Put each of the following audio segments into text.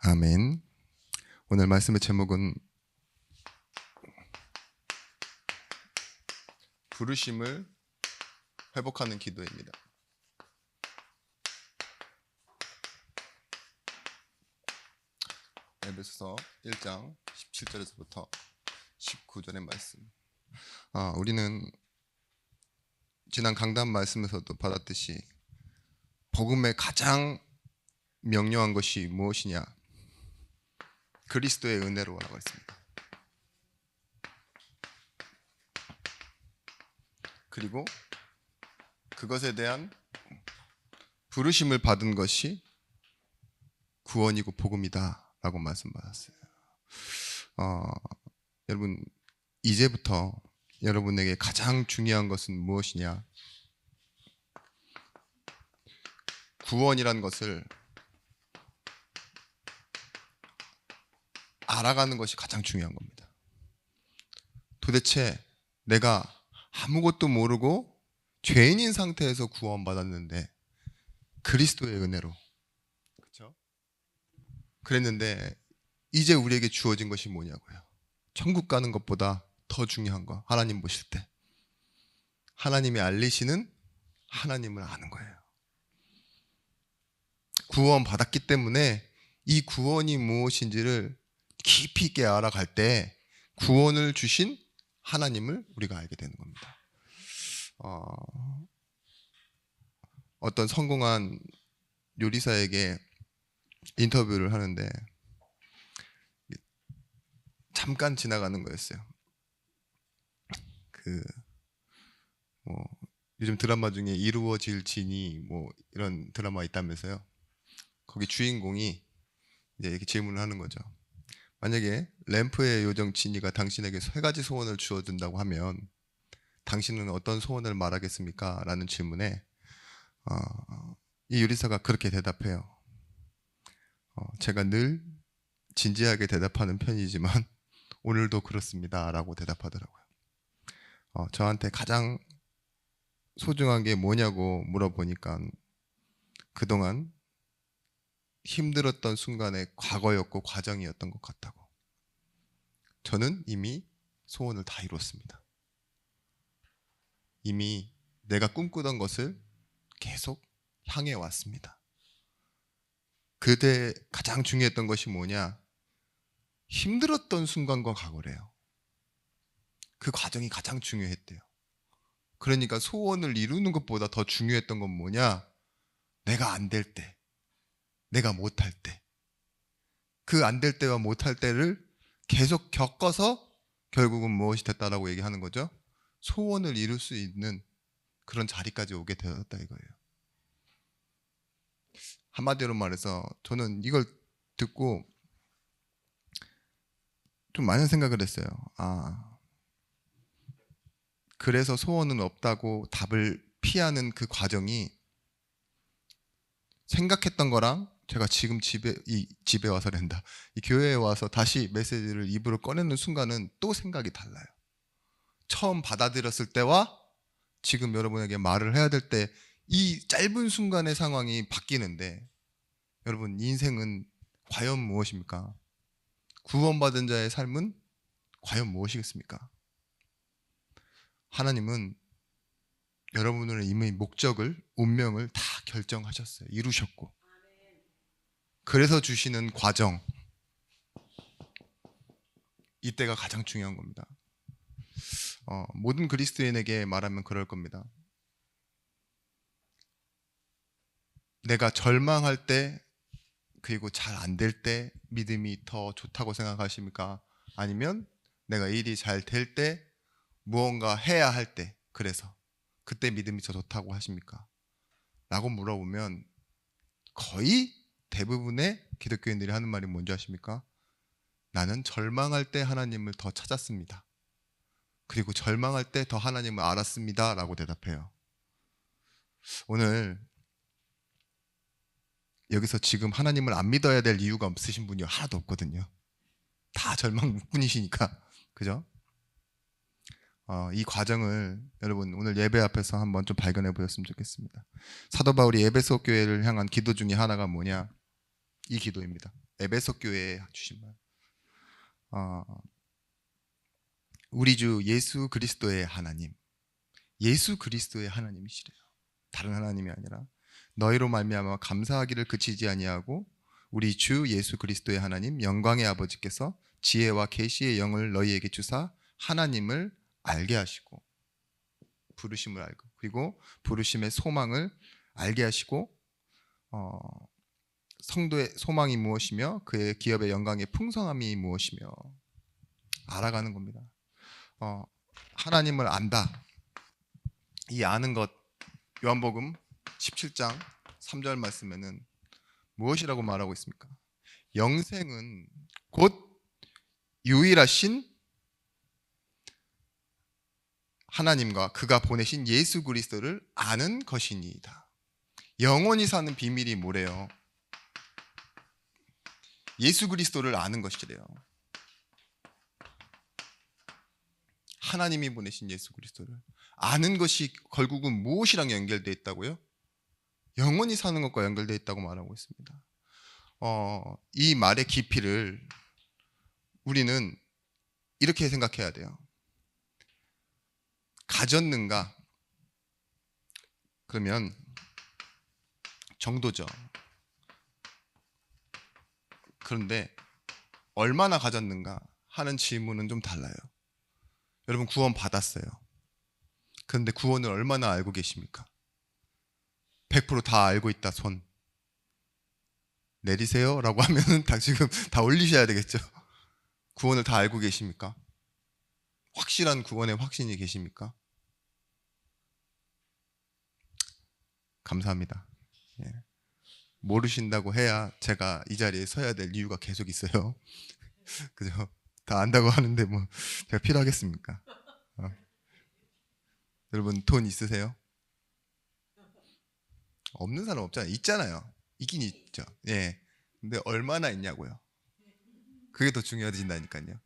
아멘. 오늘 말씀의 제목은 부르심을 회복하는 기도입니다. 에베소서 1장 17절에서부터 19절의 말씀. 우리는 지난 강단 말씀에서도 받았듯이 복음의 가장 명료한 것이 무엇이냐? 그리스도의 은혜로라고 했습니다. 그리고 그것에 대한 부르심을 받은 것이 구원이고 복음이다라고 말씀받았어요. 여러분, 이제부터 여러분에게 가장 중요한 것은 무엇이냐? 구원이란 것을 알아가는 것이 가장 중요한 겁니다. 도대체 내가 아무것도 모르고 죄인인 상태에서 구원받았는데 그리스도의 은혜로, 그렇죠? 그랬는데 이제 우리에게 주어진 것이 뭐냐고요? 천국 가는 것보다 더 중요한 거, 하나님 보실 때 하나님이 알리시는 하나님을 아는 거예요. 구원받았기 때문에 이 구원이 무엇인지를 깊이 있게 알아갈 때 구원을 주신 하나님을 우리가 알게 되는 겁니다. 어떤 성공한 요리사에게 인터뷰를 하는데 잠깐 지나가는 거였어요. 요즘 드라마 중에 이루어질 진이 이런 드라마 있다면서요. 거기 주인공이 이제 이렇게 질문을 하는 거죠. 만약에 램프의 요정 지니가 당신에게 3가지 소원을 주어준다고 하면 당신은 어떤 소원을 말하겠습니까? 라는 질문에 이 요리사가 그렇게 대답해요. 제가 늘 진지하게 대답하는 편이지만 오늘도 그렇습니다 라고 대답하더라고요. 저한테 가장 소중한 게 뭐냐고 물어보니까 그동안 힘들었던 순간의 과거였고 과정이었던 것 같다고. 저는 이미 소원을 다 이뤘습니다. 이미 내가 꿈꾸던 것을 계속 향해 왔습니다. 그때 가장 중요했던 것이 뭐냐? 힘들었던 순간과 과거래요. 그 과정이 가장 중요했대요. 그러니까 소원을 이루는 것보다 더 중요했던 건 뭐냐? 내가 안 될 때, 내가 못할 때, 그 안 될 때와 못할 때를 계속 겪어서 결국은 무엇이 됐다라고 얘기하는 거죠? 소원을 이룰 수 있는 그런 자리까지 오게 되었다 이거예요. 한마디로 말해서 저는 이걸 듣고 좀 많은 생각을 했어요. 그래서 소원은 없다고 답을 피하는 그 과정이 생각했던 거랑 제가 지금 집에 와서 이 교회에 와서 다시 메시지를 입으로 꺼내는 순간은 또 생각이 달라요. 처음 받아들였을 때와 지금 여러분에게 말을 해야 될 때 이 짧은 순간의 상황이 바뀌는데, 여러분, 인생은 과연 무엇입니까? 구원받은 자의 삶은 과연 무엇이겠습니까? 하나님은 여러분의 이미 목적을, 운명을 다 결정하셨어요. 이루셨고. 그래서 주시는 과정, 이때가 가장 중요한 겁니다. 모든 그리스도인에게 말하면 그럴 겁니다. 내가 절망할 때, 그리고 잘 안 될 때 믿음이 더 좋다고 생각하십니까? 아니면 내가 일이 잘 될 때, 무언가 해야 할 때, 그래서 그때 믿음이 더 좋다고 하십니까? 라고 물어보면 거의 대부분의 기독교인들이 하는 말이 뭔지 아십니까? 나는 절망할 때 하나님을 더 찾았습니다. 그리고 절망할 때 더 하나님을 알았습니다 라고 대답해요. 오늘 여기서 지금 하나님을 안 믿어야 될 이유가 없으신 분이 하나도 없거든요. 다 절망뿐이시니까. 그죠? 이 과정을 여러분 오늘 예배 앞에서 한번 좀 발견해 보셨으면 좋겠습니다. 사도 바울이 에베소 교회를 향한 기도 중에 하나가 뭐냐? 이 기도입니다. 에베소 교회에 주신 말. 우리 주 예수 그리스도의 하나님, 예수 그리스도의 하나님이시래요. 다른 하나님이 아니라 너희로 말미암아 감사하기를 그치지 아니하고 우리 주 예수 그리스도의 하나님 영광의 아버지께서 지혜와 계시의 영을 너희에게 주사 하나님을 알게 하시고 부르심을 알고 그리고 부르심의 소망을 알게 하시고 성도의 소망이 무엇이며 그의 기업의 영광의 풍성함이 무엇이며 알아가는 겁니다. 하나님을 안다. 이 아는 것 요한복음 17장 3절 말씀에는 무엇이라고 말하고 있습니까? 영생은 곧 유일하신 하나님과 그가 보내신 예수 그리스도를 아는 것이니이다. 영원히 사는 비밀이 뭐래요? 예수 그리스도를 아는 것이래요. 하나님이 보내신 예수 그리스도를 아는 것이 결국은 무엇이랑 연결되어 있다고요? 영원히 사는 것과 연결되어 있다고 말하고 있습니다. 이 말의 깊이를 우리는 이렇게 생각해야 돼요. 가졌는가? 그러면 정도죠. 그런데 얼마나 가졌는가 하는 질문은 좀 달라요. 여러분 구원 받았어요. 그런데 구원을 얼마나 알고 계십니까? 100% 다 알고 있다 손 내리세요 라고 하면은 지금 다 올리셔야 되겠죠. 구원을 다 알고 계십니까? 확실한 구원의 확신이 계십니까? 감사합니다. 예. 모르신다고 해야 제가 이 자리에 서야 될 이유가 계속 있어요. 그죠? 다 안다고 하는데 뭐 제가 필요하겠습니까? 여러분 돈 있으세요? 없는 사람 없잖아요. 있잖아요. 있긴 있죠. 예. 근데 얼마나 있냐고요. 그게 더 중요해진다니까요.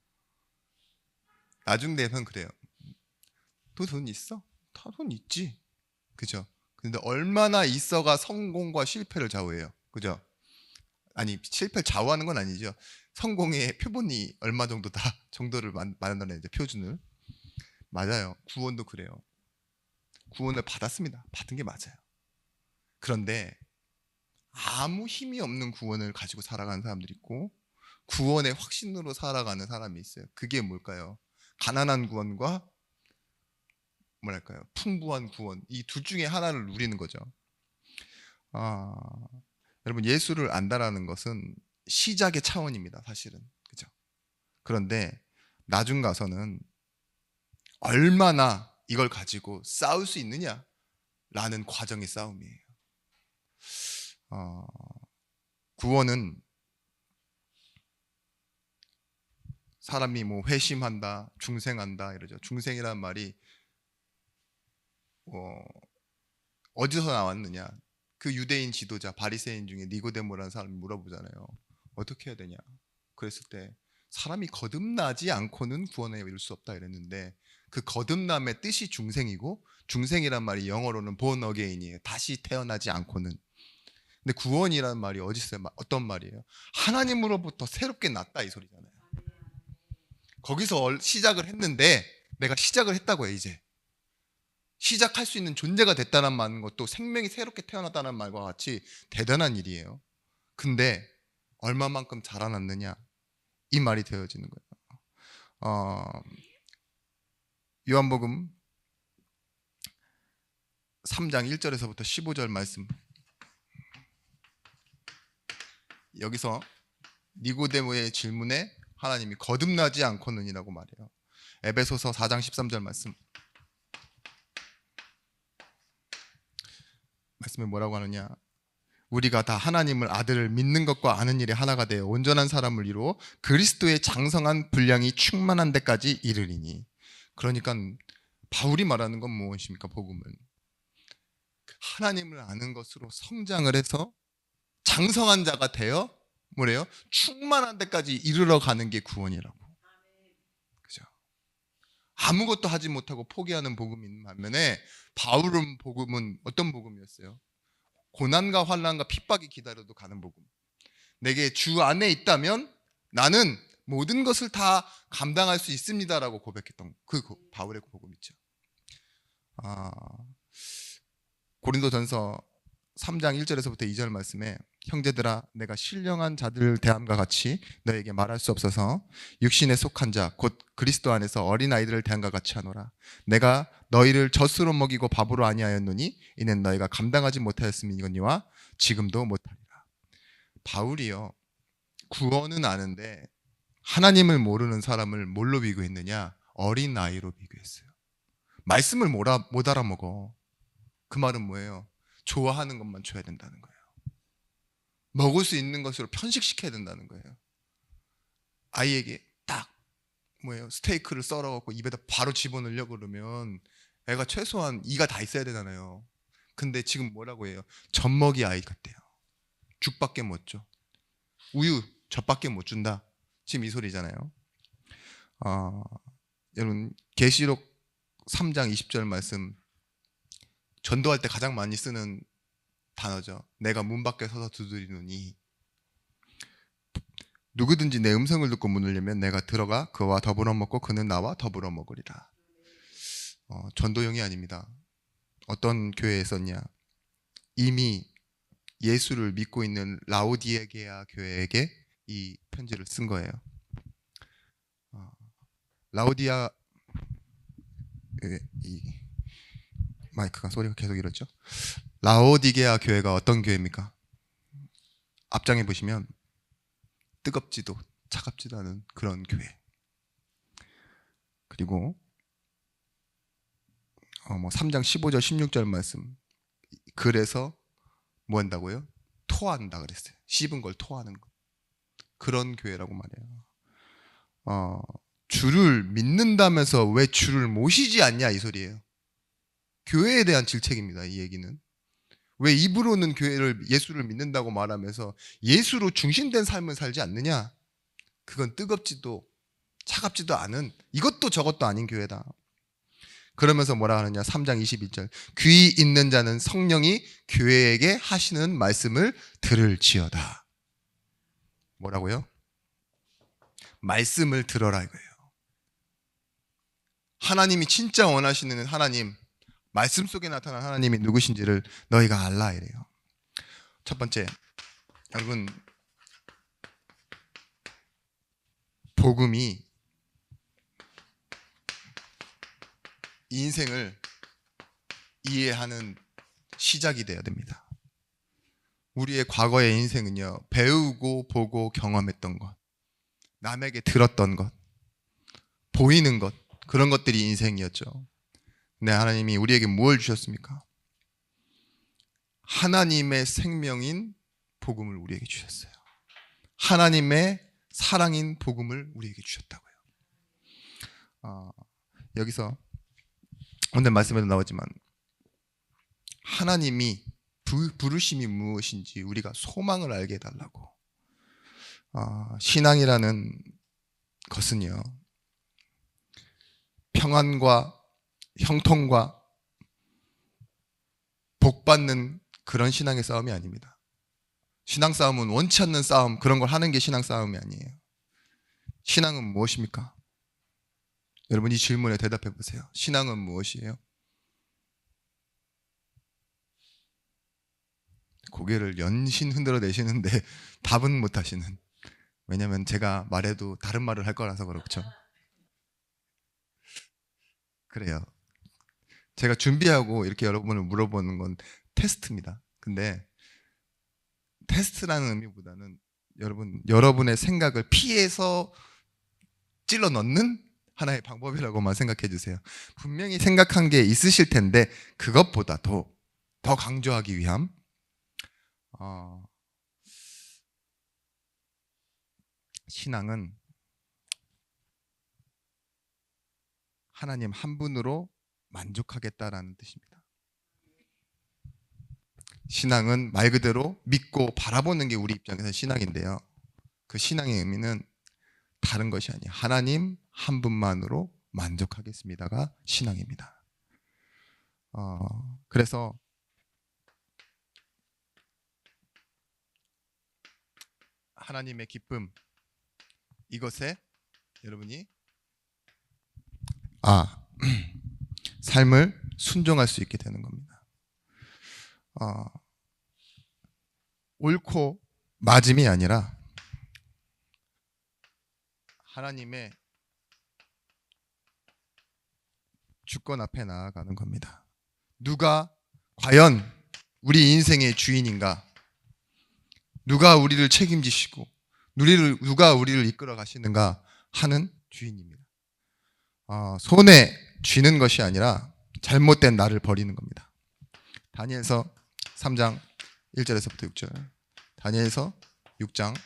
나중 되면 그래요. 또 돈 있어? 다 돈 있지. 그죠? 근데 얼마나 있어가 성공과 실패를 좌우해요. 그죠? 아니 실패를 좌우하는 건 아니죠. 성공의 표본이 얼마 정도다 정도를 만들어내죠. 표준을. 맞아요. 구원도 그래요. 구원을 받았습니다. 받은 게 맞아요. 그런데 아무 힘이 없는 구원을 가지고 살아가는 사람들이 있고 구원의 확신으로 살아가는 사람이 있어요. 그게 뭘까요? 가난한 구원과 뭐랄까요? 풍부한 구원. 이 둘 중에 하나를 누리는 거죠. 여러분 예수를 안다라는 것은 시작의 차원입니다. 사실은. 그죠? 그런데 나중 가서는 얼마나 이걸 가지고 싸울 수 있느냐라는 과정의 싸움이에요. 구원은 사람이 뭐 회심한다, 중생한다 이러죠. 중생이란 말이 어디서 나왔느냐? 그 유대인 지도자 바리새인 중에 니고데모라는 사람이 물어보잖아요. 어떻게 해야 되냐? 그랬을 때 사람이 거듭나지 않고는 구원에 이를 수 없다 이랬는데 그 거듭남의 뜻이 중생이고 중생이란 말이 영어로는 born again이에요. 다시 태어나지 않고는. 근데 구원이라는 말이 어디 있어요? 어떤 말이에요? 하나님으로부터 새롭게 났다 이 소리잖아요. 거기서 시작을 했는데 내가 시작을 했다고 해요. 이제 시작할 수 있는 존재가 됐다는 말은 것도 생명이 새롭게 태어났다는 말과 같이 대단한 일이에요. 근데 얼마만큼 자라났느냐 이 말이 되어지는 거예요. 요한복음 3장 1절에서부터 15절 말씀. 여기서 니고데모의 질문에 하나님이 거듭나지 않고는이라고 말해요. 에베소서 4장 13절 말씀. 말씀에 뭐라고 하느냐? 우리가 다 하나님을 아들을 믿는 것과 아는 일에 하나가 되어 온전한 사람을 이루어 그리스도의 장성한 분량이 충만한 데까지 이르리니. 그러니까 바울이 말하는 건 무엇입니까? 복음은 하나님을 아는 것으로 성장을 해서 장성한 자가 되어 뭐래요? 충만한 데까지 이르러 가는 게 구원이라고. 그죠? 아무것도 하지 못하고 포기하는 복음인 반면에 바울은 복음은 어떤 복음이었어요? 고난과 환난과 핍박이 기다려도 가는 복음. 내게 주 안에 있다면 나는 모든 것을 다 감당할 수 있습니다라고 고백했던 그 바울의 복음 있죠. 아, 고린도전서 3장 1절에서부터 2절 말씀에 형제들아 내가 신령한 자들 대함과 같이 너에게 말할 수 없어서 육신에 속한 자 곧 그리스도 안에서 어린아이들을 대함과 같이 하노라. 내가 너희를 젖으로 먹이고 밥으로 아니하였노니 이는 너희가 감당하지 못하였음이거니와 지금도 못하리라. 바울이요, 구원은 아는데 하나님을 모르는 사람을 뭘로 비교했느냐? 어린아이로 비교했어요. 말씀을 못 알아먹어. 그 말은 뭐예요? 좋아하는 것만 줘야 된다는 거예요. 먹을 수 있는 것으로 편식시켜야 된다는 거예요. 아이에게 딱 뭐예요? 스테이크를 썰어갖고 입에다 바로 집어넣으려고 그러면 애가 최소한 이가 다 있어야 되잖아요. 근데 지금 뭐라고 해요? 젖먹이 아이 같대요. 죽밖에 못 줘. 우유, 젖밖에 못 준다. 지금 이 소리잖아요. 여러분 계시록 3장 20절 말씀, 전도할 때 가장 많이 쓰는 단어죠. 내가 문 밖에 서서 두드리노니 누구든지 내 음성을 듣고 문을 열면 내가 들어가 그와 더불어 먹고 그는 나와 더불어 먹으리라. 전도용이 아닙니다. 어떤 교회에 썼냐? 이미 예수를 믿고 있는 라오디게아 교회에게 이 편지를 쓴 거예요. 라오디아 이 마이크가 소리가 계속 이렇죠. 라오디게아 교회가 어떤 교회입니까? 앞장에 보시면 뜨겁지도 차갑지도 않은 그런 교회. 그리고 3장 15절 16절 말씀, 그래서 뭐 한다고요? 토한다 그랬어요. 씹은 걸 토하는 것. 그런 교회라고 말해요. 주를 믿는다면서 왜 주를 모시지 않냐 이 소리예요. 교회에 대한 질책입니다. 이 얘기는. 왜 입으로는 예수를 믿는다고 말하면서 예수로 중심된 삶을 살지 않느냐? 그건 뜨겁지도 차갑지도 않은, 이것도 저것도 아닌 교회다. 그러면서 뭐라 하느냐? 3장 22절. 귀 있는 자는 성령이 교회에게 하시는 말씀을 들을지어다. 뭐라고요? 말씀을 들어라 이거예요. 하나님이 진짜 원하시는 하나님, 말씀 속에 나타난 하나님이 누구신지를 너희가 알라 이래요. 첫 번째, 여러분 복음이 인생을 이해하는 시작이 되어야 됩니다. 우리의 과거의 인생은요, 배우고 보고 경험했던 것, 남에게 들었던 것, 보이는 것, 그런 것들이 인생이었죠. 근데 하나님이 우리에게 뭘 주셨습니까? 하나님의 생명인 복음을 우리에게 주셨어요. 하나님의 사랑인 복음을 우리에게 주셨다고요. 여기서 오늘 말씀에도 나오지만 하나님이 부르심이 무엇인지 우리가 소망을 알게 해달라고. 신앙이라는 것은요, 평안과 형통과 복받는 그런 신앙의 싸움이 아닙니다. 신앙 싸움은 원치 않는 싸움, 그런 걸 하는 게 신앙 싸움이 아니에요. 신앙은 무엇입니까? 여러분 이 질문에 대답해 보세요. 신앙은 무엇이에요? 고개를 연신 흔들어 내시는데 답은 못 하시는. 왜냐면 제가 말해도 다른 말을 할 거라서 그렇죠. 그래요. 제가 준비하고 이렇게 여러분을 물어보는 건 테스트입니다. 근데 테스트라는 의미보다는 여러분의 생각을 피해서 찔러 넣는 하나의 방법이라고만 생각해 주세요. 분명히 생각한 게 있으실 텐데 그것보다도 더 강조하기 위함, 신앙은 하나님 한 분으로 만족하겠다라는 뜻입니다. 신앙은 말 그대로 믿고 바라보는 게 우리 입장에서 신앙인데요. 그 신앙의 의미는 다른 것이 아니에요. 하나님 한 분만으로 만족하겠습니다가 신앙입니다. 그래서 하나님의 기쁨, 이것에 여러분이 삶을 순종할 수 있게 되는 겁니다. 옳고 맞음이 아니라 하나님의 주권 앞에 나아가는 겁니다. 누가 과연 우리 인생의 주인인가? 누가 우리를 책임지시고 누가 우리를 이끌어 가시는가 하는 주인입니다. 손에 쥐는 것이 아니라 잘못된 나를 버리는 겁니다. 다니엘서 3장 1절에서부터 6절, 다니엘서 6장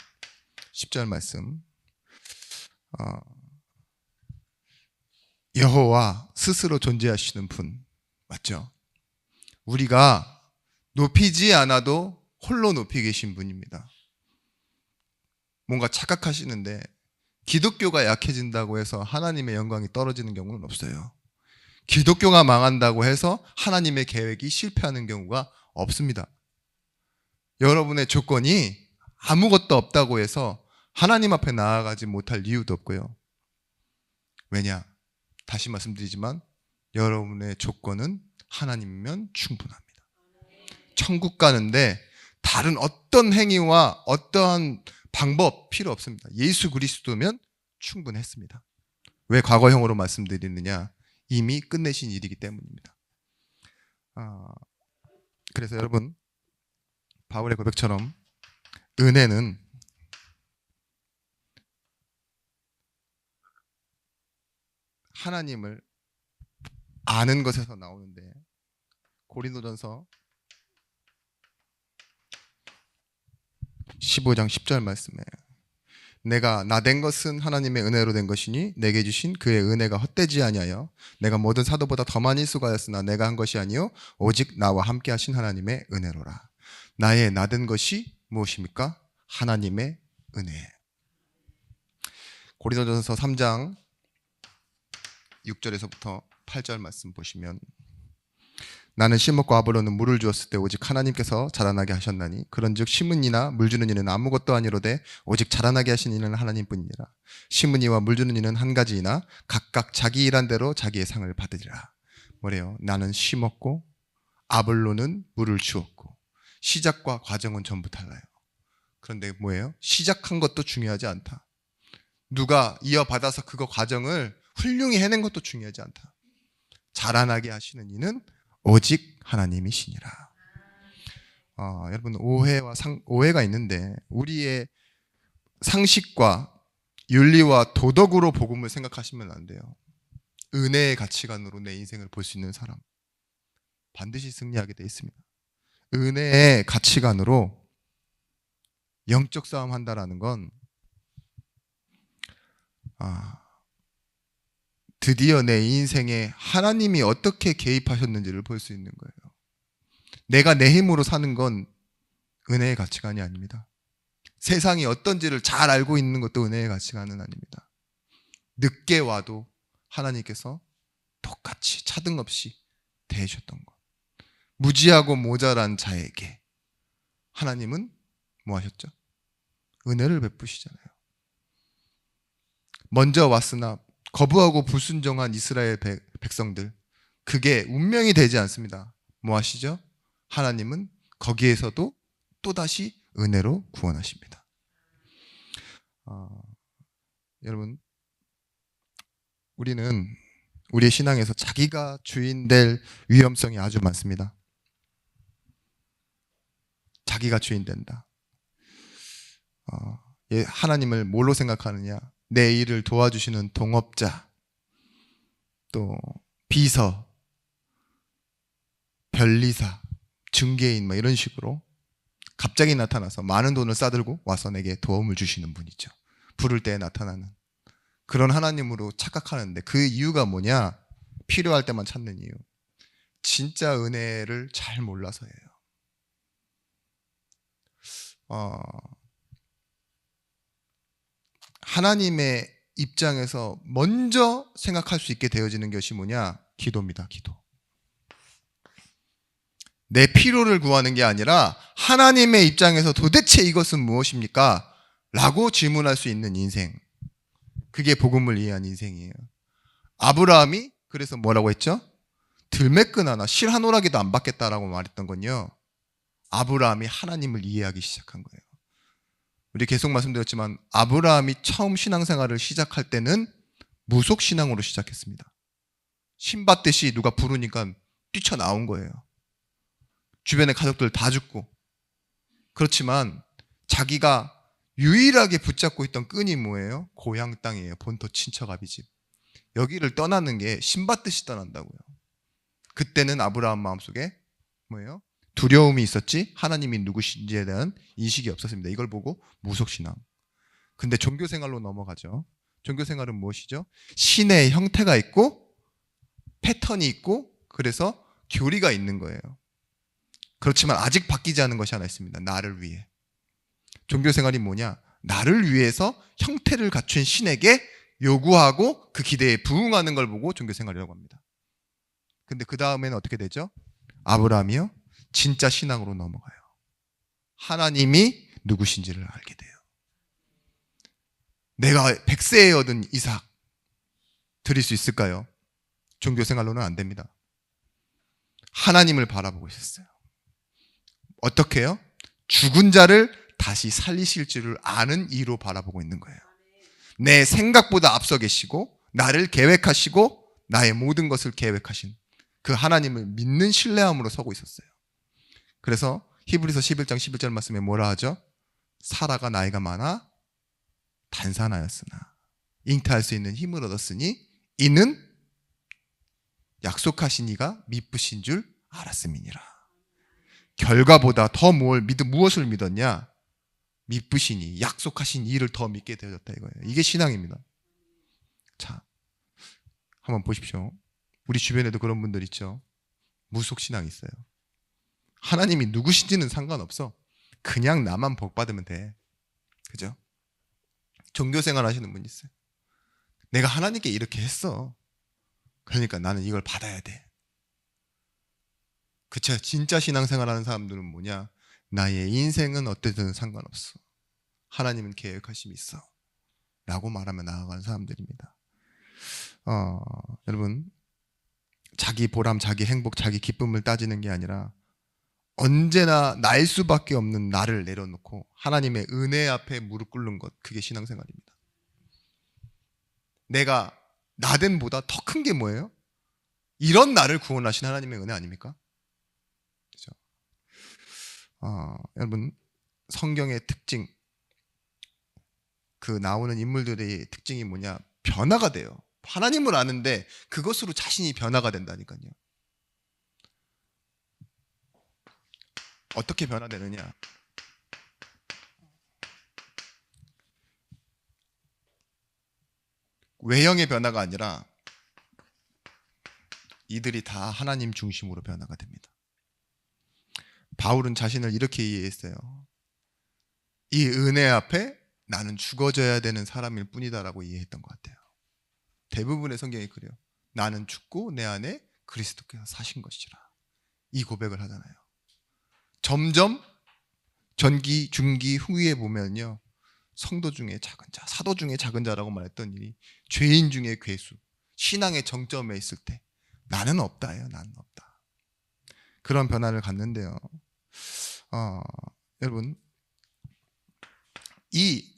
10절 말씀. 여호와 스스로 존재하시는 분 맞죠? 우리가 높이지 않아도 홀로 높이 계신 분입니다. 뭔가 착각하시는데 기독교가 약해진다고 해서 하나님의 영광이 떨어지는 경우는 없어요. 기독교가 망한다고 해서 하나님의 계획이 실패하는 경우가 없습니다. 여러분의 조건이 아무것도 없다고 해서 하나님 앞에 나아가지 못할 이유도 없고요. 왜냐? 다시 말씀드리지만 여러분의 조건은 하나님이면 충분합니다. 천국 가는데 다른 어떤 행위와 어떠한 방법 필요 없습니다. 예수 그리스도면 충분했습니다. 왜 과거형으로 말씀드리느냐? 이미 끝내신 일이기 때문입니다. 그래서 여러분, 바울의 고백처럼 은혜는 하나님을 아는 것에서 나오는데, 고린도전서 15장 10절 말씀에 내가 나 된 것은 하나님의 은혜로 된 것이니 내게 주신 그의 은혜가 헛되지 아니하여 내가 모든 사도보다 더 많이 수고하였으나 내가 한 것이 아니요 오직 나와 함께 하신 하나님의 은혜로라. 나의 나 된 것이 무엇입니까? 하나님의 은혜. 고린도전서 3장 6절에서부터 8절 말씀 보시면 나는 심었고 아볼로는 물을 주었을 때 오직 하나님께서 자라나게 하셨나니 그런즉 심은 이나 물 주는 이는 아무것도 아니로되 오직 자라나게 하신 이는 하나님뿐이니라. 심은 이와 물 주는 이는 한 가지이나 각각 자기 일한 대로 자기의 상을 받으리라. 뭐래요? 나는 심었고 아볼로는 물을 주었고. 시작과 과정은 전부 달라요. 그런데 뭐예요? 시작한 것도 중요하지 않다. 누가 이어받아서 그거 과정을 훌륭히 해낸 것도 중요하지 않다. 자라나게 하시는 이는 오직 하나님이시니라. 여러분, 오해가 있는데 우리의 상식과 윤리와 도덕으로 복음을 생각하시면 안 돼요. 은혜의 가치관으로 내 인생을 볼 수 있는 사람 반드시 승리하게 돼 있습니다. 은혜의 가치관으로 영적 싸움 한다라는 건 드디어 내 인생에 하나님이 어떻게 개입하셨는지를 볼 수 있는 거예요. 내가 내 힘으로 사는 건 은혜의 가치관이 아닙니다. 세상이 어떤지를 잘 알고 있는 것도 은혜의 가치관은 아닙니다. 늦게 와도 하나님께서 똑같이 차등 없이 대해주셨던 것. 무지하고 모자란 자에게 하나님은 뭐 하셨죠? 은혜를 베푸시잖아요. 먼저 왔으나 거부하고 불순종한 이스라엘 백성들, 그게 운명이 되지 않습니다. 뭐 하시죠? 하나님은 거기에서도 또다시 은혜로 구원하십니다. 여러분, 우리는 우리의 신앙에서 자기가 주인 될 위험성이 아주 많습니다. 자기가 주인 된다. 하나님을 뭘로 생각하느냐? 내 일을 도와주시는 동업자, 또 비서, 변리사, 중개인 이런 식으로 갑자기 나타나서 많은 돈을 싸들고 와서 내게 도움을 주시는 분이죠. 부를 때 나타나는 그런 하나님으로 착각하는데 그 이유가 뭐냐? 필요할 때만 찾는 이유. 진짜 은혜를 잘 몰라서예요. 하나님의 입장에서 먼저 생각할 수 있게 되어지는 것이 뭐냐? 기도입니다. 기도. 내 필요를 구하는 게 아니라 하나님의 입장에서 도대체 이것은 무엇입니까? 라고 질문할 수 있는 인생. 그게 복음을 이해한 인생이에요. 아브라함이 그래서 뭐라고 했죠? 들매끈 하나, 실 한 오라기도 안 받겠다라고 말했던 건요. 아브라함이 하나님을 이해하기 시작한 거예요. 우리 계속 말씀드렸지만 아브라함이 처음 신앙생활을 시작할 때는 무속신앙으로 시작했습니다. 신받듯이 누가 부르니까 뛰쳐나온 거예요. 주변의 가족들 다 죽고. 그렇지만 자기가 유일하게 붙잡고 있던 끈이 뭐예요? 고향 땅이에요. 본토 친척 아비집. 여기를 떠나는 게 신받듯이 떠난다고요. 그때는 아브라함 마음속에 뭐예요? 두려움이 있었지 하나님이 누구신지에 대한 인식이 없었습니다. 이걸 보고 무속신앙. 근데 종교생활로 넘어가죠. 종교생활은 무엇이죠? 신의 형태가 있고 패턴이 있고 그래서 교리가 있는 거예요. 그렇지만 아직 바뀌지 않은 것이 하나 있습니다. 나를 위해. 종교생활이 뭐냐? 나를 위해서 형태를 갖춘 신에게 요구하고 그 기대에 부응하는 걸 보고 종교생활이라고 합니다. 근데 그 다음에는 어떻게 되죠? 아브라함이요? 진짜 신앙으로 넘어가요. 하나님이 누구신지를 알게 돼요. 내가 100세에 얻은 이삭 드릴 수 있을까요? 종교생활로는 안 됩니다. 하나님을 바라보고 있었어요. 어떻게 해요? 죽은 자를 다시 살리실 줄을 아는 이로 바라보고 있는 거예요. 내 생각보다 앞서 계시고 나를 계획하시고 나의 모든 것을 계획하신 그 하나님을 믿는 신뢰함으로 서고 있었어요. 그래서 히브리서 11장 11절 말씀에 뭐라 하죠? 사라가 나이가 많아 단산하였으나 잉태할 수 있는 힘을 얻었으니 이는 약속하신 이가 미쁘신 줄 알았음이니라. 결과보다 더 무엇을 믿었냐? 미쁘시니 약속하신 이를 더 믿게 되어졌다 이거예요. 이게 신앙입니다. 자, 한번 보십시오. 우리 주변에도 그런 분들 있죠. 무속신앙이 있어요. 하나님이 누구신지는 상관없어. 그냥 나만 복 받으면 돼. 그죠? 종교생활 하시는 분 있어요. 내가 하나님께 이렇게 했어. 그러니까 나는 이걸 받아야 돼. 그쵸? 진짜 신앙생활 하는 사람들은 뭐냐? 나의 인생은 어때든 상관없어. 하나님은 계획하심이 있어. 라고 말하며 나아가는 사람들입니다. 여러분, 자기 보람, 자기 행복, 자기 기쁨을 따지는 게 아니라 언제나 나일 수밖에 없는 나를 내려놓고 하나님의 은혜 앞에 무릎 꿇는 것, 그게 신앙생활입니다. 내가 나됨보다 더 큰 게 뭐예요? 이런 나를 구원하신 하나님의 은혜 아닙니까? 그렇죠? 여러분, 성경의 특징, 그 나오는 인물들의 특징이 뭐냐? 변화가 돼요. 하나님을 아는데 그것으로 자신이 변화가 된다니까요. 어떻게 변화되느냐? 외형의 변화가 아니라 이들이 다 하나님 중심으로 변화가 됩니다. 바울은 자신을 이렇게 이해했어요. 이 은혜 앞에 나는 죽어져야 되는 사람일 뿐이다라고 이해했던 것 같아요. 대부분의 성경이 그래요. 나는 죽고 내 안에 그리스도께서 사신 것이라. 이 고백을 하잖아요. 점점 전기, 중기, 후기에 보면요. 성도 중에 작은 자, 사도 중에 작은 자라고 말했던 일이 죄인 중에 괴수, 신앙의 정점에 있을 때 나는 없다예요. 나는 없다. 그런 변화를 갖는데요. 여러분, 이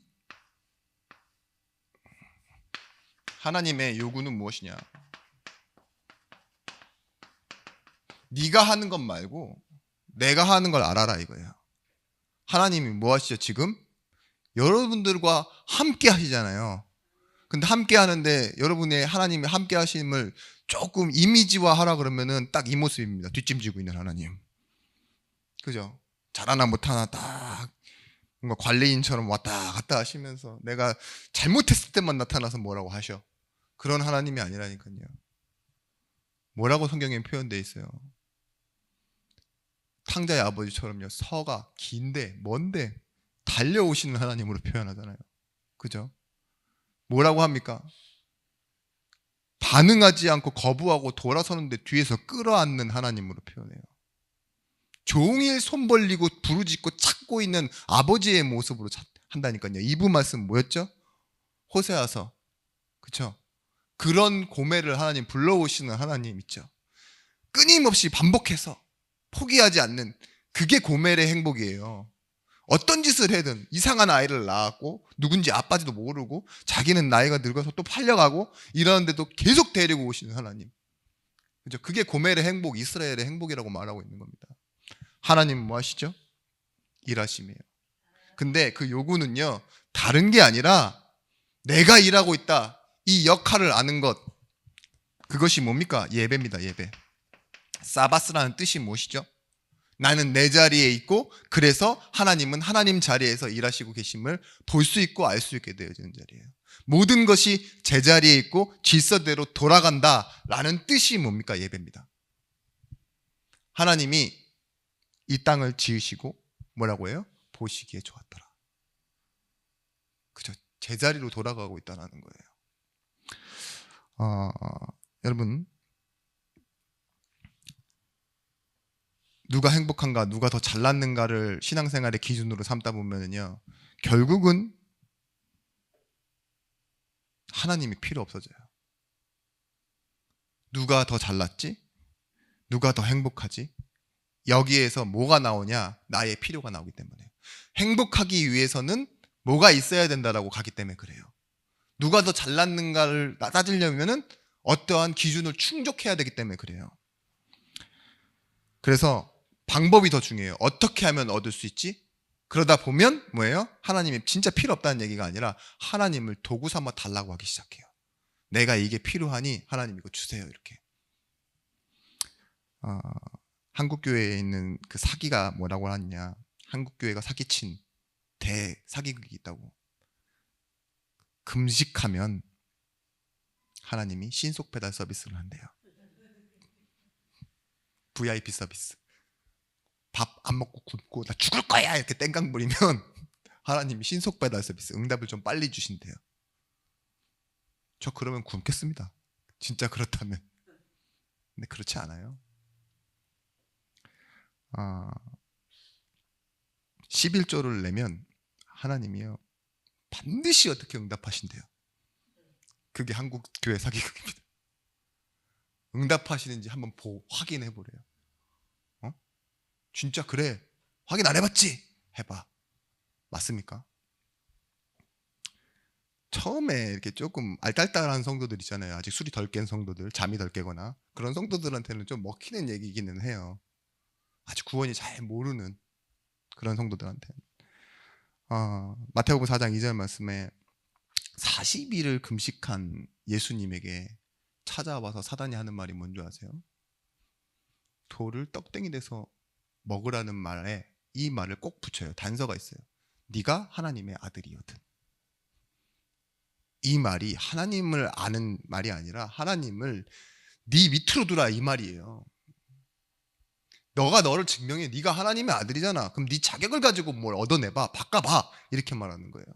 하나님의 요구는 무엇이냐? 네가 하는 것 말고 내가 하는 걸 알아라 이거예요. 하나님이 뭐 하시죠? 지금 여러분들과 함께 하시잖아요. 근데 함께 하는데 여러분의 하나님의 함께 하심을 조금 이미지화 하라 그러면은 딱 이 모습입니다. 뒷짐지고 있는 하나님. 그죠? 잘하나 못하나 딱 뭔가 관리인처럼 왔다 갔다 하시면서 내가 잘못했을 때만 나타나서 뭐라고 하셔. 그런 하나님이 아니라니까요. 뭐라고 성경에 표현되어 있어요? 탕자의 아버지처럼요. 서가 긴데 먼데 달려오시는 하나님으로 표현하잖아요. 그죠? 뭐라고 합니까? 반응하지 않고 거부하고 돌아서는데 뒤에서 끌어안는 하나님으로 표현해요. 종일 손 벌리고 부르짖고 찾고 있는 아버지의 모습으로 한다니까요. 2부 말씀 뭐였죠? 호세아서. 그렇죠? 그런 고매를 하나님 불러오시는 하나님 있죠. 끊임없이 반복해서 포기하지 않는, 그게 고멜의 행복이에요. 어떤 짓을 해든 이상한 아이를 낳았고 누군지 아빠지도 모르고 자기는 나이가 늙어서 또 팔려가고 이러는데도 계속 데리고 오시는 하나님. 그죠? 그게 고멜의 행복, 이스라엘의 행복이라고 말하고 있는 겁니다. 하나님은 뭐 하시죠? 일하심이에요. 근데 그 요구는요, 다른 게 아니라 내가 일하고 있다, 이 역할을 아는 것, 그것이 뭡니까? 예배입니다. 예배. 사바스라는 뜻이 무엇이죠? 나는 내 자리에 있고, 그래서 하나님은 하나님 자리에서 일하시고 계심을 볼 수 있고 알 수 있게 되어지는 자리예요. 모든 것이 제자리에 있고 질서대로 돌아간다라는 뜻이 뭡니까? 예배입니다. 하나님이 이 땅을 지으시고 뭐라고 해요? 보시기에 좋았더라. 그죠? 제자리로 돌아가고 있다는 거예요. 여러분, 누가 행복한가, 누가 더 잘났는가를 신앙생활의 기준으로 삼다 보면요, 결국은 하나님이 필요 없어져요. 누가 더 잘났지? 누가 더 행복하지? 여기에서 뭐가 나오냐? 나의 필요가 나오기 때문에. 행복하기 위해서는 뭐가 있어야 된다라고 가기 때문에 그래요. 누가 더 잘났는가를 따지려면은 어떠한 기준을 충족해야 되기 때문에 그래요. 그래서 방법이 더 중요해요. 어떻게 하면 얻을 수 있지? 그러다 보면 뭐예요? 하나님이 진짜 필요 없다는 얘기가 아니라 하나님을 도구 삼아 달라고 하기 시작해요. 내가 이게 필요하니 하나님 이거 주세요, 이렇게. 한국교회에 있는 그 사기가 뭐라고 하느냐, 한국교회가 사기친 대사기극이 있다고. 금식하면 하나님이 신속 배달 서비스를 한대요. VIP 서비스. 밥 안 먹고 굶고 나 죽을 거야 이렇게 땡깡 부리면 하나님이 신속 배달 서비스, 응답을 좀 빨리 주신대요. 저 그러면 굶겠습니다. 진짜 그렇다면. 근데 그렇지 않아요. 11조를 내면 하나님이요, 반드시 어떻게 응답하신대요. 그게 한국교회 사기극입니다. 응답하시는지 한번 확인해 보래요. 진짜 그래, 확인 안 해봤지? 해봐. 맞습니까? 처음에 이렇게 조금 알딸딸한 성도들 있잖아요. 아직 술이 덜 깬 성도들, 잠이 덜 깨거나 그런 성도들한테는 좀 먹히는 얘기이기는 해요. 아직 구원이 잘 모르는 그런 성도들한테. 마태복음 4장 2절 말씀에 40일을 금식한 예수님에게 찾아와서 사단이 하는 말이 뭔지 아세요? 돌을 떡땡이 돼서 먹으라는 말에 이 말을 꼭 붙여요. 단서가 있어요. 네가 하나님의 아들이거든. 이 말이 하나님을 아는 말이 아니라 하나님을 네 밑으로 두라, 이 말이에요. 너가 너를 증명해. 네가 하나님의 아들이잖아. 그럼 네 자격을 가지고 뭘 얻어내봐, 바꿔봐, 이렇게 말하는 거예요.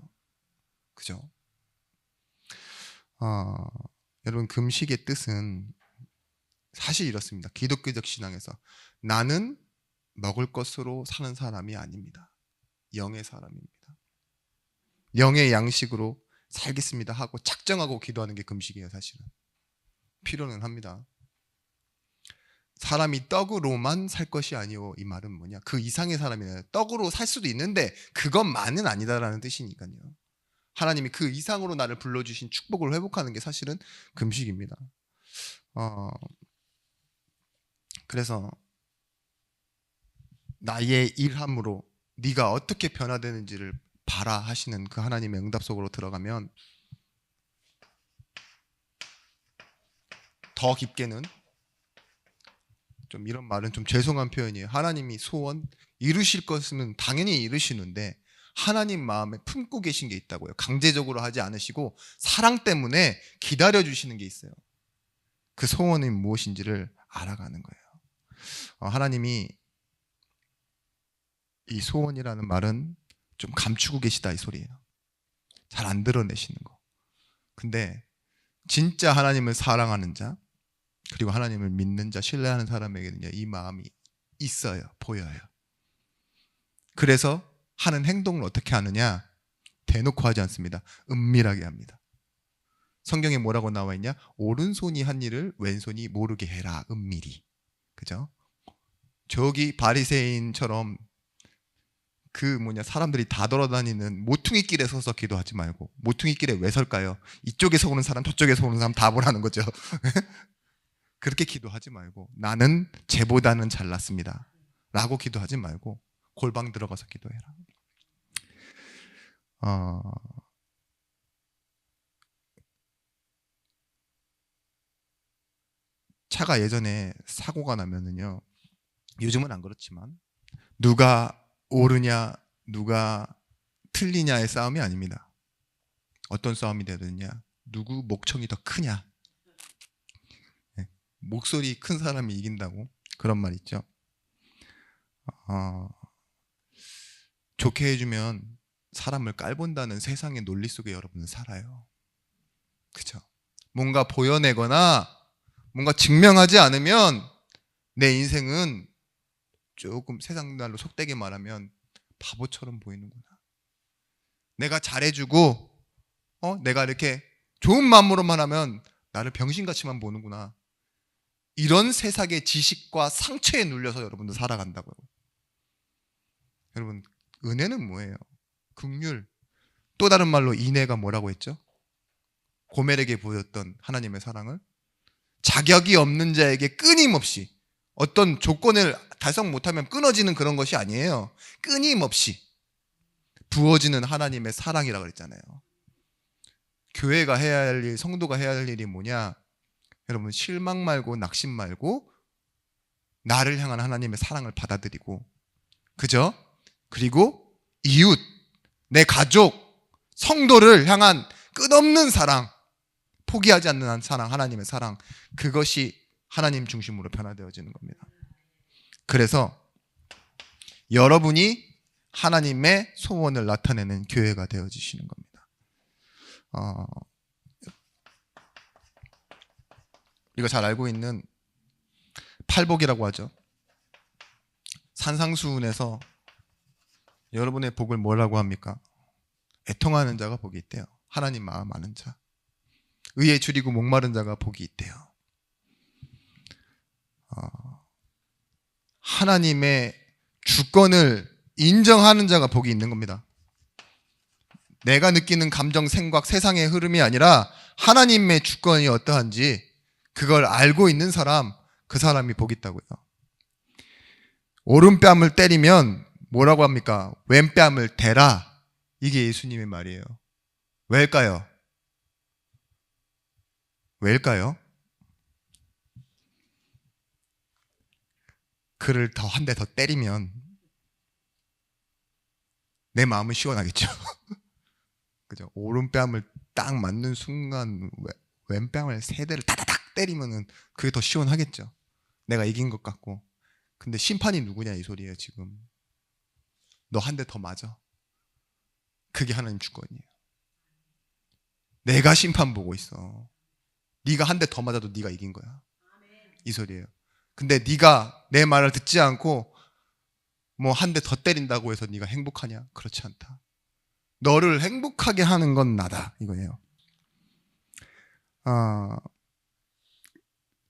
그죠? 여러분, 금식의 뜻은 사실 이렇습니다. 기독교적 신앙에서 나는 먹을 것으로 사는 사람이 아닙니다. 영의 사람입니다. 영의 양식으로 살겠습니다 하고 작정하고 기도하는 게 금식이에요. 사실은 필요는 합니다. 사람이 떡으로만 살 것이 아니오, 이 말은 뭐냐, 그 이상의 사람이에요. 떡으로 살 수도 있는데 그것만은 아니다라는 뜻이니까요. 하나님이 그 이상으로 나를 불러주신 축복을 회복하는 게 사실은 금식입니다. 그래서 나의 일함으로 네가 어떻게 변화되는지를 봐라 하시는 그 하나님의 응답 속으로 들어가면 더 깊게는, 좀 이런 말은 좀 죄송한 표현이에요. 하나님이 소원 이루실 것은 당연히 이루시는데 하나님 마음에 품고 계신 게 있다고요. 강제적으로 하지 않으시고 사랑 때문에 기다려주시는 게 있어요. 그 소원이 무엇인지를 알아가는 거예요. 하나님이 이 소원이라는 말은 좀 감추고 계시다, 이 소리예요. 잘 안 드러내시는 거. 근데 진짜 하나님을 사랑하는 자, 그리고 하나님을 믿는 자, 신뢰하는 사람에게는 이 마음이 있어요. 보여요. 그래서 하는 행동을 어떻게 하느냐? 대놓고 하지 않습니다. 은밀하게 합니다. 성경에 뭐라고 나와 있냐? 오른손이 한 일을 왼손이 모르게 해라. 은밀히. 그죠? 저기 바리새인처럼 사람들이 다 돌아다니는 모퉁이 길에 서서 기도하지 말고, 모퉁이 길에 왜 설까요? 이쪽에서 오는 사람 저쪽에서 오는 사람 다 보라는 거죠. 그렇게 기도하지 말고, 나는 쟤보다는 잘났습니다 라고 기도하지 말고 골방 들어가서 기도해라. 차가 예전에 사고가 나면은요, 요즘은 안 그렇지만 누가 옳으냐 누가 틀리냐의 싸움이 아닙니다. 어떤 싸움이 되느냐? 누구 목청이 더 크냐? 네, 목소리 큰 사람이 이긴다고 그런 말 있죠. 좋게 해주면 사람을 깔본다는 세상의 논리 속에 여러분은 살아요. 그죠? 뭔가 보여내거나 뭔가 증명하지 않으면 내 인생은 조금 세상 말로 속되게 말하면 바보처럼 보이는구나. 내가 잘해주고 내가 이렇게 좋은 마음으로만 하면 나를 병신같이만 보는구나. 이런 세상의 지식과 상처에 눌려서 여러분들 살아간다고요. 여러분, 은혜는 뭐예요? 긍휼. 또 다른 말로 인애가 뭐라고 했죠? 고멜에게 보였던 하나님의 사랑을 자격이 없는 자에게 끊임없이, 어떤 조건을 달성 못하면 끊어지는 그런 것이 아니에요. 끊임없이 부어지는 하나님의 사랑이라고 그랬잖아요. 교회가 해야 할 일, 성도가 해야 할 일이 뭐냐? 여러분, 실망 말고 낙심 말고 나를 향한 하나님의 사랑을 받아들이고, 그죠? 그리고 이웃, 내 가족, 성도를 향한 끝없는 사랑, 포기하지 않는 사랑, 하나님의 사랑, 그것이 하나님 중심으로 변화되어지는 겁니다. 그래서 여러분이 하나님의 소원을 나타내는 교회가 되어지시는 겁니다. 우리가 잘 알고 있는 팔복이라고 하죠. 산상수훈에서 여러분의 복을 뭐라고 합니까? 애통하는 자가 복이 있대요. 하나님 마음 아는 자. 의에 줄이고 목마른 자가 복이 있대요. 하나님의 주권을 인정하는 자가 복이 있는 겁니다. 내가 느끼는 감정, 생각, 세상의 흐름이 아니라 하나님의 주권이 어떠한지 그걸 알고 있는 사람, 그 사람이 복이 있다고요. 오른뺨을 때리면 뭐라고 합니까? 왼뺨을 대라. 이게 예수님의 말이에요. 왜일까요? 왜일까요? 그를 더 한 대 더 때리면 내 마음은 시원하겠죠. 그죠? 오른뺨을 딱 맞는 순간 왼뺨을 세 대를 다다닥 때리면은 그게 더 시원하겠죠. 내가 이긴 것 같고. 근데 심판이 누구냐 이 소리예요 지금. 너 한 대 더 맞아. 그게 하나님 주권이에요. 내가 심판 보고 있어. 네가 한 대 더 맞아도 네가 이긴 거야. 이 소리예요. 근데 네가 내 말을 듣지 않고 뭐 한 대 더 때린다고 해서 네가 행복하냐? 그렇지 않다. 너를 행복하게 하는 건 나다 이거예요.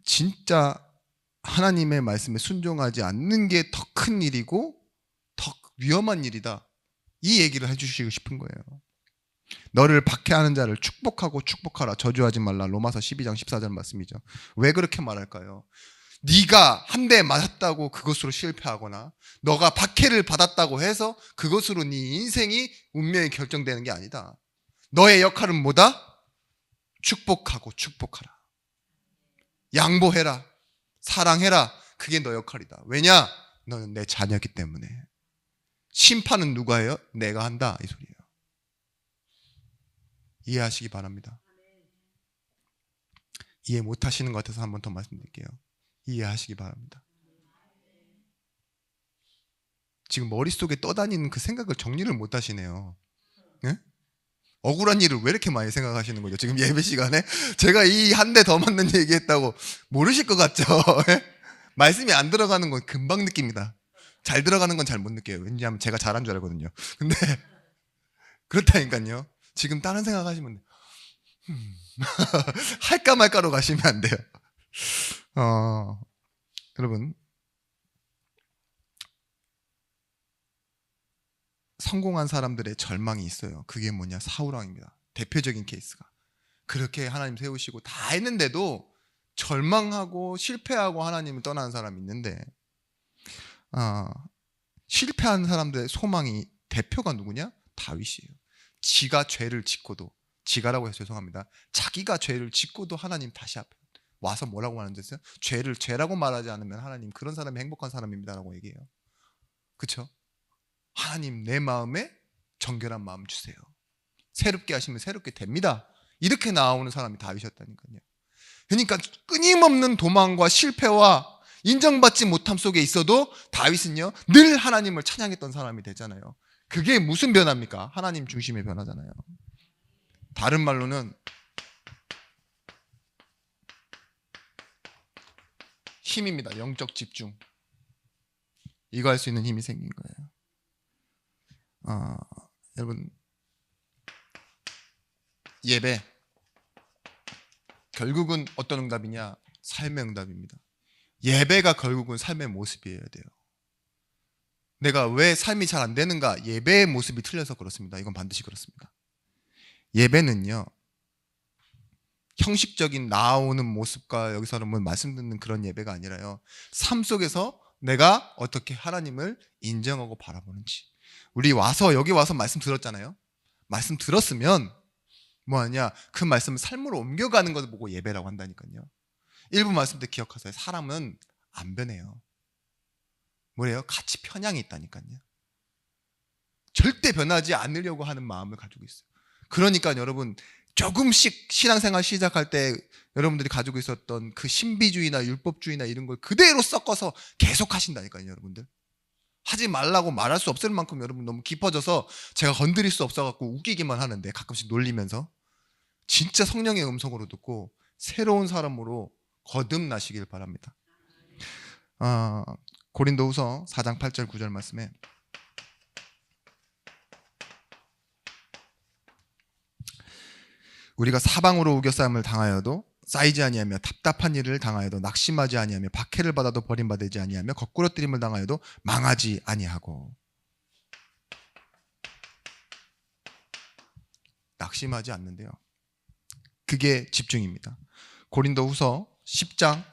진짜 하나님의 말씀에 순종하지 않는 게 더 큰 일이고 더 위험한 일이다. 이 얘기를 해주시고 싶은 거예요. 너를 박해하는 자를 축복하고 축복하라. 저주하지 말라. 로마서 12장 14절 말씀이죠. 왜 그렇게 말할까요? 네가 한 대 맞았다고 그것으로 실패하거나 너가 박해를 받았다고 해서 그것으로 네 인생이 운명이 결정되는 게 아니다. 너의 역할은 뭐다? 축복하고 축복하라. 양보해라. 사랑해라. 그게 너 역할이다. 왜냐? 너는 내 자녀이기 때문에. 심판은 누가 해요? 내가 한다 이 소리예요. 이해하시기 바랍니다. 이해 못하시는 것 같아서 한 번 더 말씀드릴게요. 이해하시기 바랍니다. 지금 머릿속에 떠다니는 그 생각을 정리를 못 하시네요. 네? 억울한 일을 왜 이렇게 많이 생각하시는 거죠? 지금 예배 시간에 제가 이 한 대 더 맞는 얘기했다고 모르실 것 같죠? 말씀이 안 들어가는 건 금방 느낍니다. 잘 들어가는 건 잘 못 느껴요. 왜냐하면 제가 잘한 줄 알거든요. 근데 그렇다니까요. 지금 다른 생각하시면 돼요. 할까 말까로 가시면 안 돼요. 여러분, 성공한 사람들의 절망이 있어요. 그게 뭐냐? 사울왕입니다. 대표적인 케이스가. 그렇게 하나님 세우시고 다 했는데도 절망하고 실패하고 하나님을 떠나는 사람이 있는데, 실패한 사람들의 소망이 대표가 누구냐? 다윗이에요. 지가 죄를 짓고도, 지가라고 해서 죄송합니다. 자기가 죄를 짓고도 하나님 다시 앞에 와서 뭐라고 하는지 아세요? 죄를 죄라고 말하지 않으면 하나님 그런 사람이 행복한 사람입니다라고 얘기해요. 그렇죠? 하나님 내 마음에 정결한 마음 주세요. 새롭게 하시면 새롭게 됩니다. 이렇게 나오는 사람이 다윗이었다니까요. 그러니까 끊임없는 도망과 실패와 인정받지 못함 속에 있어도 다윗은요 늘 하나님을 찬양했던 사람이 되잖아요. 그게 무슨 변화입니까? 하나님 중심의 변화잖아요. 다른 말로는 힘입니다. 영적 집중. 이거 할 수 있는 힘이 생긴 거예요. 여러분, 예배 결국은 어떤 응답이냐? 삶의 응답입니다. 예배가 결국은 삶의 모습이어야 돼요. 내가 왜 삶이 잘 안 되는가? 예배의 모습이 틀려서 그렇습니다. 이건 반드시 그렇습니다. 예배는요 형식적인 나오는 모습과 여기서 여러분 말씀 듣는 그런 예배가 아니라요, 삶 속에서 내가 어떻게 하나님을 인정하고 바라보는지. 우리 여기 와서 말씀 들었잖아요. 말씀 들었으면 뭐하냐? 그 말씀을 삶으로 옮겨가는 것을 보고 예배라고 한다니까요. 일부 말씀 때 기억하세요. 사람은 안 변해요. 뭐래요? 같이 편향이 있다니까요. 절대 변하지 않으려고 하는 마음을 가지고 있어요. 그러니까 여러분, 조금씩 신앙생활 시작할 때 여러분들이 가지고 있었던 그 신비주의나 율법주의나 이런 걸 그대로 섞어서 계속 하신다니까요. 여러분들 하지 말라고 말할 수 없을 만큼 여러분 너무 깊어져서 제가 건드릴 수 없어갖고 웃기기만 하는데, 가끔씩 놀리면서 진짜 성령의 음성으로 듣고 새로운 사람으로 거듭나시길 바랍니다. 고린도후서 4장 8절 9절 말씀에 우리가 사방으로 우겨싸임을 당하여도 쌓이지 아니하며, 답답한 일을 당하여도 낙심하지 아니하며, 박해를 받아도 버림받지 아니하며, 거꾸로 뜨림을 당하여도 망하지 아니하고. 낙심하지 않는데요, 그게 집중입니다. 고린도후서 10장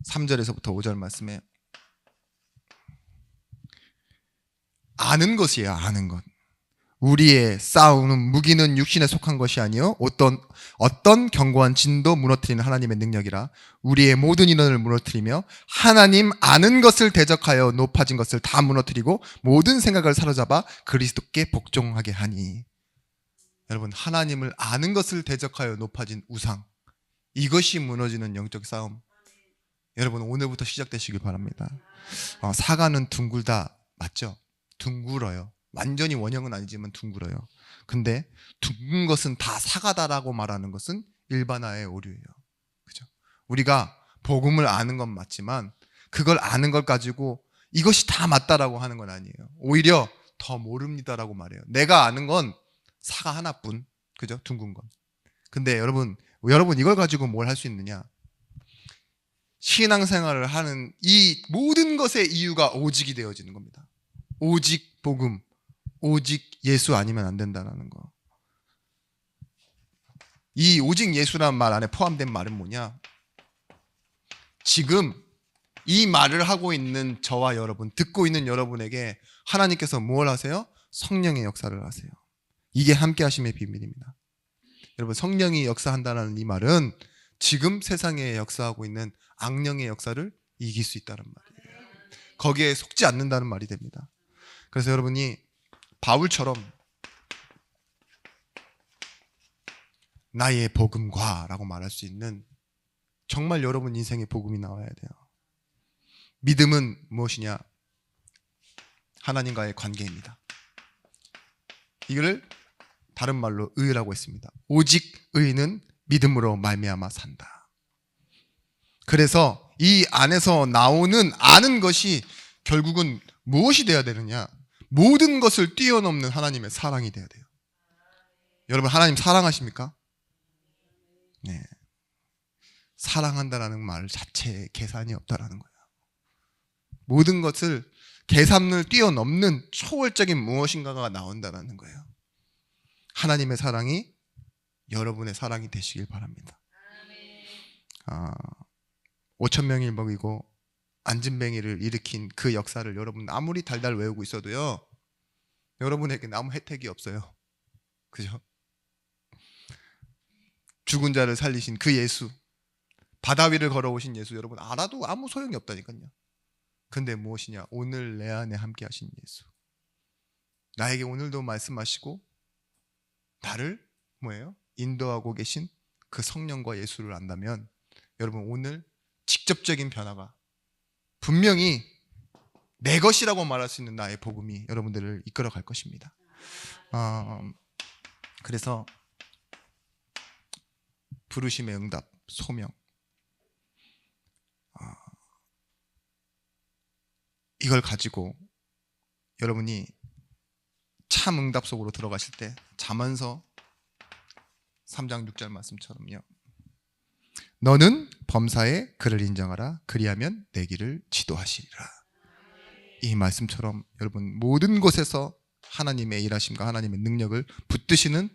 3절에서부터 5절 말씀에 아는 것이에요. 아는 것. 우리의 싸우는 무기는 육신에 속한 것이 아니요 어떤 견고한 진도 무너뜨리는 하나님의 능력이라. 우리의 모든 인원을 무너뜨리며 하나님 아는 것을 대적하여 높아진 것을 다 무너뜨리고 모든 생각을 사로잡아 그리스도께 복종하게 하니. 여러분, 하나님을 아는 것을 대적하여 높아진 우상, 이것이 무너지는 영적 싸움. 여러분, 오늘부터 시작되시길 바랍니다. 사과는 둥글다, 맞죠? 둥글어요. 완전히 원형은 아니지만 둥글어요. 근데 둥근 것은 다 사과다라고 말하는 것은 일반화의 오류예요. 그죠? 우리가 복음을 아는 건 맞지만 그걸 아는 걸 가지고 이것이 다 맞다라고 하는 건 아니에요. 오히려 더 모릅니다라고 말해요. 내가 아는 건 사과 하나뿐. 그죠? 둥근 건. 근데 여러분 이걸 가지고 뭘 할 수 있느냐? 신앙생활을 하는 이 모든 것의 이유가 오직이 되어지는 겁니다. 오직 복음, 오직 예수 아니면 안 된다는 거. 이 오직 예수라는 말 안에 포함된 말은 뭐냐? 지금 이 말을 하고 있는 저와 여러분, 듣고 있는 여러분에게 하나님께서 뭘 하세요? 성령의 역사를 하세요. 이게 함께 하심의 비밀입니다. 여러분, 성령이 역사한다는 이 말은 지금 세상에 역사하고 있는 악령의 역사를 이길 수 있다는 말이에요. 거기에 속지 않는다는 말이 됩니다. 그래서 여러분이 바울처럼 나의 복음과 라고 말할 수 있는 정말 여러분 인생의 복음이 나와야 돼요. 믿음은 무엇이냐? 하나님과의 관계입니다. 이거를 다른 말로 의라고 했습니다. 오직 의는 믿음으로 말미암아 산다. 그래서 이 안에서 나오는 아는 것이 결국은 무엇이 돼야 되느냐? 모든 것을 뛰어넘는 하나님의 사랑이 돼야 돼요. 여러분, 하나님 사랑하십니까? 네. 사랑한다라는 말 자체에 계산이 없다라는 거예요. 모든 것을 계산을 뛰어넘는 초월적인 무엇인가가 나온다라는 거예요. 하나님의 사랑이 여러분의 사랑이 되시길 바랍니다. 5,000명이 먹이고 안진뱅이를 일으킨 그 역사를 여러분 아무리 달달 외우고 있어도요, 여러분에게는 아무 혜택이 없어요. 그죠? 죽은 자를 살리신 그 예수, 바다 위를 걸어오신 예수, 여러분 알아도 아무 소용이 없다니까요. 근데 무엇이냐? 오늘 내 안에 함께 하신 예수, 나에게 오늘도 말씀하시고 나를 뭐예요? 인도하고 계신 그 성령과 예수를 안다면 여러분 오늘 직접적인 변화가 분명히 내 것이라고 말할 수 있는 나의 복음이 여러분들을 이끌어 갈 것입니다. 그래서 부르심의 응답, 소명, 이걸 가지고 여러분이 참 응답 속으로 들어가실 때 잠언서 3장 6절 말씀처럼요, 너는 범사에 그를 인정하라, 그리하면 내 길을 지도하시리라. 이 말씀처럼 여러분 모든 곳에서 하나님의 일하심과 하나님의 능력을 붙드시는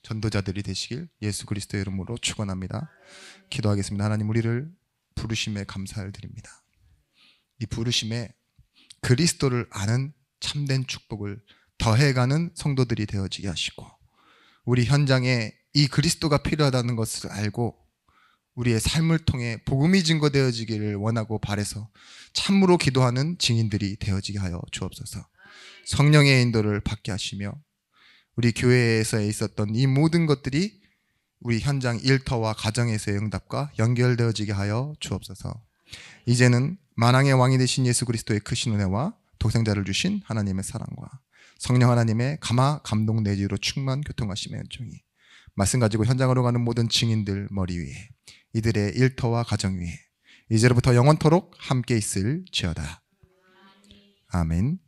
전도자들이 되시길 예수 그리스도의 이름으로 축원합니다. 기도하겠습니다. 하나님, 우리를 부르심에 감사를 드립니다. 이 부르심에 그리스도를 아는 참된 축복을 더해가는 성도들이 되어지게 하시고, 우리 현장에 이 그리스도가 필요하다는 것을 알고 우리의 삶을 통해 복음이 증거되어지기를 원하고 바라서 참으로 기도하는 증인들이 되어지게 하여 주옵소서. 성령의 인도를 받게 하시며 우리 교회에서 있었던 이 모든 것들이 우리 현장 일터와 가정에서의 응답과 연결되어지게 하여 주옵소서. 이제는 만왕의 왕이 되신 예수 그리스도의 크신 은혜와 독생자를 주신 하나님의 사랑과 성령 하나님의 감동 내지로 충만 교통하심의 은총이 말씀 가지고 현장으로 가는 모든 증인들 머리 위에, 이들의 일터와 가정 위에 이제로부터 영원토록 함께 있을지어다. 아멘.